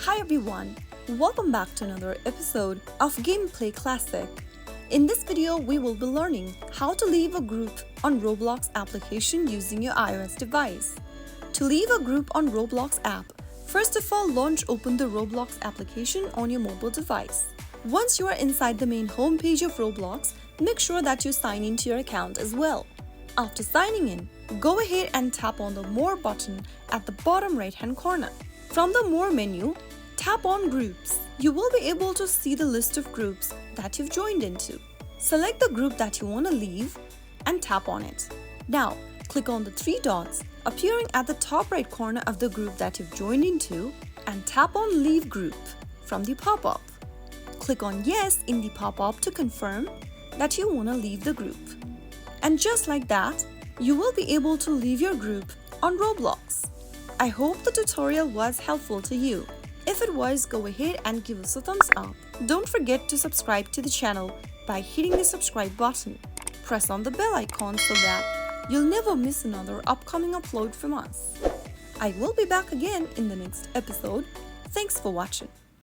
Hi everyone, welcome back to another episode of Gameplay Classic. In this video, we will be learning how to leave a group on Roblox application using your iOS device. To leave a group on Roblox app, first of all open the Roblox application on your mobile device. Once you are inside the main homepage of Roblox, make sure that you sign into your account as well. After signing in, go ahead and tap on the More button at the bottom right-hand corner. From the More menu, tap on Groups. You will be able to see the list of groups that you've joined into. Select the group that you want to leave and tap on it. Now, click on the three dots appearing at the top right corner of the group that you've joined into and tap on Leave Group from the pop-up. Click on Yes in the pop-up to confirm that you want to leave the group. And just like that, you will be able to leave your group on Roblox. I hope the tutorial was helpful to you. If it was, go ahead and give us a thumbs up. Don't forget to subscribe to the channel by hitting the subscribe button. Press on the bell icon so that you'll never miss another upcoming upload from us. I will be back again in the next episode. Thanks for watching.